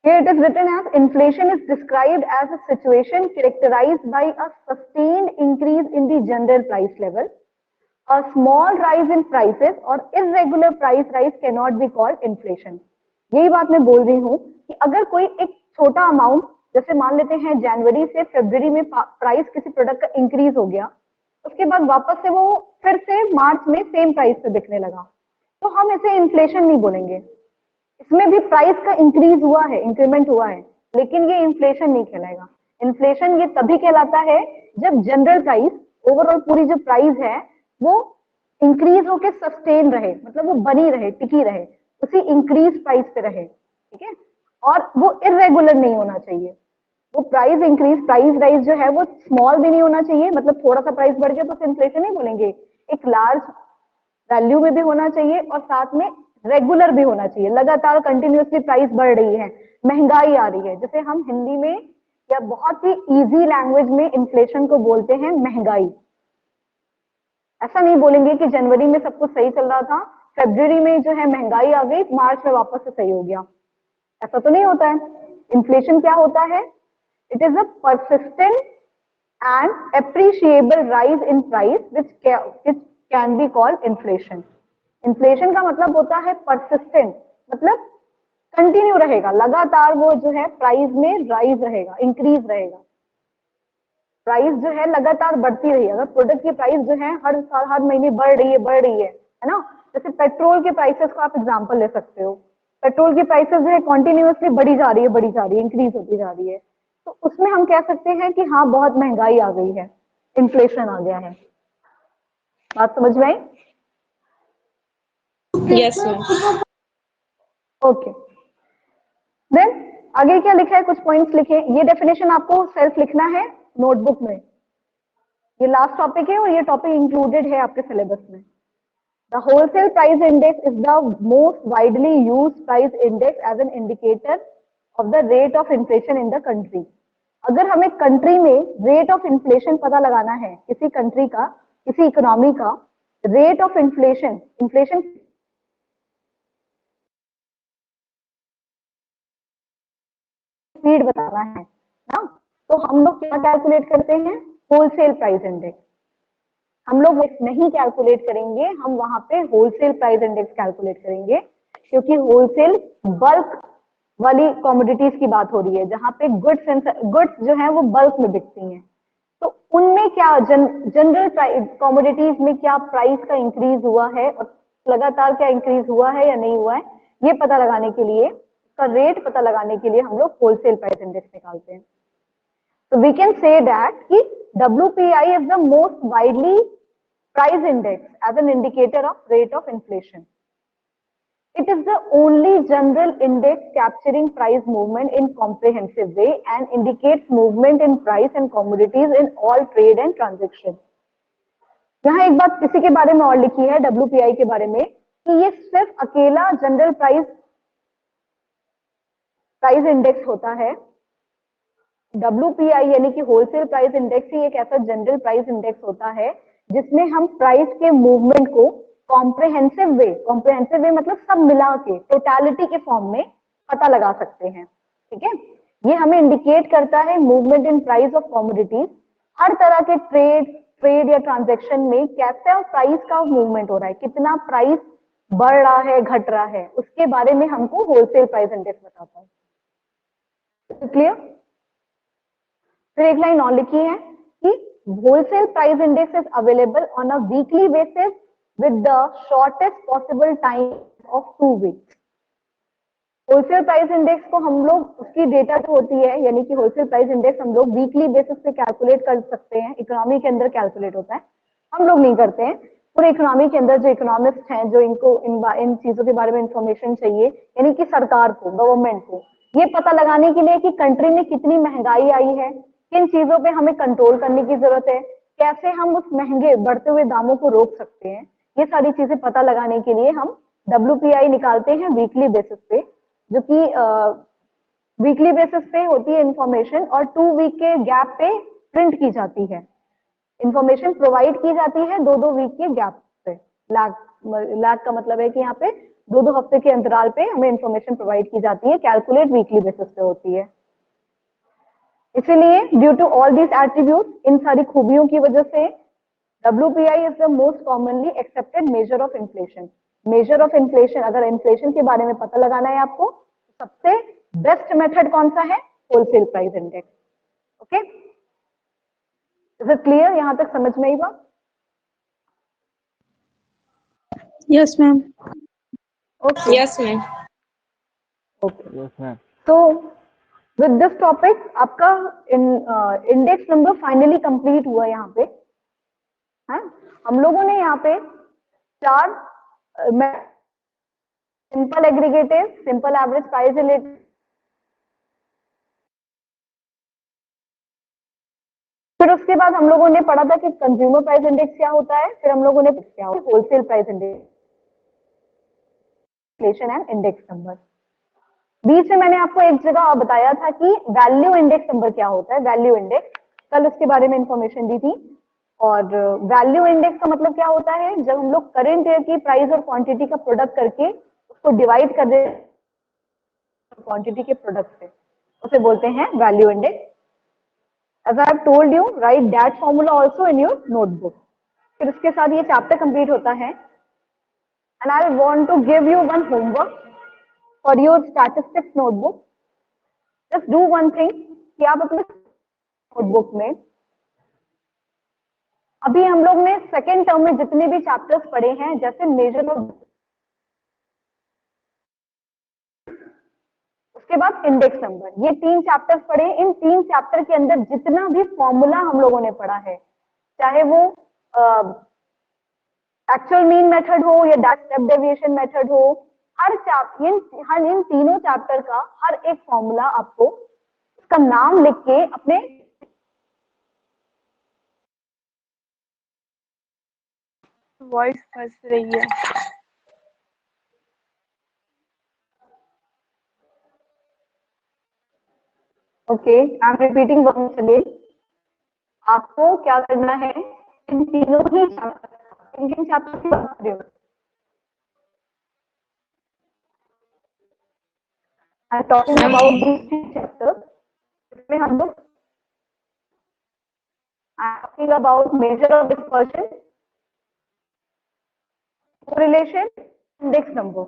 Here it is written as inflation is described as a situation characterized by a sustained increase in the general price level. A small rise in prices or irregular price rise cannot be called inflation. यही बात मैं बोल रही हूँ कि अगर कोई एक छोटा अमाउंट, जैसे मान लेते हैं जनवरी से फरवरी में प्राइस किसी प्रोडक्ट का इंक्रीज हो गया, उसके बाद वापस से वो फिर से मार्च में सेम प्राइस पे दिखने लगा, तो हम इसे इन्फ्लेशन नहीं बोलेंगे। इसमें भी प्राइस का इंक्रीज हुआ है, इंक्रीमेंट हुआ है, लेकिन ये इन्फ्लेशन नहीं कहलाएगा। इन्फ्लेशन ये तभी कहलाता है जब जनरल प्राइस, ओवरऑल पूरी जो प्राइस है वो इंक्रीज होके सस्टेन रहे, मतलब वो बनी रहे, टिकी रहे, उसी इंक्रीज प्राइस पे रहे, ठीक है। और वो इरेगुलर नहीं होना चाहिए। वो प्राइस इंक्रीज, प्राइस राइज जो है वो स्मॉल भी नहीं होना चाहिए, मतलब थोड़ा सा प्राइस बढ़ गया तो इन्फ्लेशन नहीं बोलेंगे। एक लार्ज वैल्यू में भी होना चाहिए और साथ में रेगुलर भी होना चाहिए। लगातार कंटिन्यूसली प्राइस बढ़ रही है, महंगाई आ रही है, जैसे हम हिंदी में या बहुत ही इजी लैंग्वेज में इन्फ्लेशन को बोलते हैं महंगाई। ऐसा नहीं बोलेंगे कि जनवरी में सब कुछ सही चल रहा था, फरवरी में जो है महंगाई आ गई, मार्च में वापस से सही हो गया, ऐसा तो नहीं होता है। इन्फ्लेशन क्या होता है? It is a persistent and appreciable rise in price which can be called inflation. Inflation का मतलब होता है परसिस्टेंट, मतलब कंटिन्यू रहेगा, लगातार वो जो है प्राइस में राइज रहेगा, इंक्रीज रहेगा, प्राइस जो है लगातार बढ़ती रही। अगर प्रोडक्ट की प्राइस जो है हर साल हर महीने बढ़ रही है ना। जैसे पेट्रोल के प्राइसेस को आप एग्जांपल ले सकते हो, पेट्रोल की प्राइसेस जो है कॉन्टिन्यूसली बढ़ी जा रही है, इंक्रीज होती जा रही है, तो उसमें हम कह सकते हैं कि हाँ बहुत महंगाई आ गई है, इन्फ्लेशन आ गया है। बात समझ में आई? Yes ma'am. ओके, देन आगे क्या लिखा है, कुछ पॉइंट्स लिखे। ये डेफिनेशन आपको सेल्फ लिखना है नोटबुक में। ये लास्ट टॉपिक है और ये टॉपिक इंक्लूडेड है आपके सिलेबस में। The wholesale price index is the most widely used price index as an indicator of the rate of inflation in the country. अगर हमें कंट्री में रेट ऑफ इन्फ्लेशन पता लगाना है, किसी कंट्री का, किसी इकोनॉमी का rate of inflation, inflation speed बताना है ना, तो हम लोग क्या कैलकुलेट करते हैं? Wholesale price index. हम लोग नहीं कैलकुलेट करेंगे, हम वहां पे होलसेल प्राइस इंडेक्स कैलकुलेट करेंगे, क्योंकि होलसेल बल्क वाली कमोडिटीज की बात हो रही है, जहां पे गुड्स जो है वो बल्क में बिकती हैं। तो उनमें क्या जनरल कमोडिटीज में क्या प्राइस का इंक्रीज हुआ है और लगातार क्या इंक्रीज हुआ है या नहीं हुआ है, ये पता लगाने के लिए, उसका रेट पता लगाने के लिए हम लोग होलसेल प्राइस इंडेक्स निकालते हैं। So we can say that कि WPI is the most widely price index as an indicator of rate of inflation. It is the only general index capturing price movement in comprehensive way and indicates movement in price and commodities in all trade and transaction. यहाँ एक बात किसी के बारे में और लिखी है WPI के बारे में कि ये सिर्फ अकेला जनरल प्राइस इंडेक्स होता है। WPI यानी कि होलसेल प्राइस इंडेक्स ही एक ऐसा जनरल प्राइस इंडेक्स होता है जिसमें हम प्राइस के मूवमेंट को कॉम्प्रिहेंसिव वे मतलब सब मिला के टोटलिटी के फॉर्म में पता लगा सकते हैं, ठीक है। ये हमें इंडिकेट करता है movement in price of commodities, हर तरह के ट्रेड या ट्रांजेक्शन में कैसा प्राइस का मूवमेंट हो रहा है, कितना प्राइस बढ़ रहा है, घट रहा है, उसके बारे में हमको होलसेल प्राइस इंडेक्स बताता है। क्लियर? फिर एक लाइन और लिखी है कि wholesale price index is available on a weekly basis with the shortest possible time of 2 weeks. Wholesale price index को हम लोग, उसकी डेटा जो होती है, यानी कि होलसेल प्राइस इंडेक्स हम लोग वीकली बेसिस पे कैलकुलेट कर सकते हैं। इकोनॉमी के अंदर कैलकुलेट होता है, हम लोग नहीं करते हैं। पूरे इकोनॉमी के अंदर जो इकोनॉमिस्ट हैं, जो इनको इन चीजों के बारे में इंफॉर्मेशन चाहिए, यानी कि सरकार को, गवर्नमेंट को, ये पता लगाने के लिए कि कंट्री में कितनी महंगाई आई है, किन चीजों पे हमें कंट्रोल करने की जरूरत है, कैसे हम उस महंगे बढ़ते हुए दामों को रोक सकते हैं, ये सारी चीजें पता लगाने के लिए हम WPI निकालते हैं वीकली बेसिस पे, जो कि वीकली बेसिस पे होती है इंफॉर्मेशन और 2 वीक के गैप पे प्रिंट की जाती है। इंफॉर्मेशन प्रोवाइड की जाती है 2-2 वीक के गैप पे। लैग का मतलब है कि यहाँ पे 2-2 हफ्ते के अंतराल पे हमें इंफॉर्मेशन प्रोवाइड की जाती है, कैलकुलेट वीकली बेसिस पे होती है। इसीलिए due to all these attribute, इन सारी खूबियों की वजह से WPI is the most commonly accepted measure of inflation. Measure of inflation, अगर इन्फ्लेशन के बारे में पता लगाना है आपको, सबसे बेस्ट मेथड कौन सा है? Wholesale price index. Okay, is it clear? यहां तक समझ में आई बात? Yes ma'am. Okay, yes ma'am. Okay, yes ma'am. तो विद दिस टॉपिक आपका इंडेक्स नंबर फाइनली कंप्लीट हुआ यहाँ पे है। हम लोगों ने यहाँ पे 4 simple aggregative, simple average price related, फिर उसके बाद हम लोगों ने पढ़ा था कि कंज्यूमर प्राइस इंडेक्स क्या होता है, फिर हम लोगों ने क्या होता है wholesale price index, inflation and index number. बीच में मैंने आपको एक जगह बताया था कि वैल्यू इंडेक्स नंबर क्या होता है, वैल्यू इंडेक्स, कल उसके बारे में इंफॉर्मेशन दी थी। और वैल्यू इंडेक्स का मतलब क्या होता है? जब हम लोग करेंट ईयर की प्राइस और क्वांटिटी का प्रोडक्ट करके उसको डिवाइड कर दे क्वांटिटी के प्रोडक्ट से, उसे बोलते हैं value index. As I have told you, write that formula also in your notebook. फिर उसके साथ ये चैप्टर कंप्लीट होता है। And I want to give you one homework for your statistics notebook. Just do one thing कि आप अपने notebook में, अभी हम लोग ने सेकेंड टर्म में जितने भी चैप्टर्स पढ़े हैं, जैसे मेजर और उसके बाद इंडेक्स नंबर, ये 3 चैप्टर्स पढ़े। इन 3 चैप्टर के अंदर जितना भी फॉर्मूला हम लोगों ने पढ़ा है, चाहे वो एक्चुअल मीन मेथड हो या स्टेप डेविएशन मेथड हो, हर इन तीनों चैप्टर का हर एक फॉर्मूला आपको उसका नाम लिख के अपने वॉइस फंस रही है। Okay, I am repeating once again. आपको क्या करना है, इन तीनों ही चैप्टर की बात कर रही हूं। I am talking about these 3 chapters, इसमें हम लोग I am talking about measure of dispersion, correlation, index number.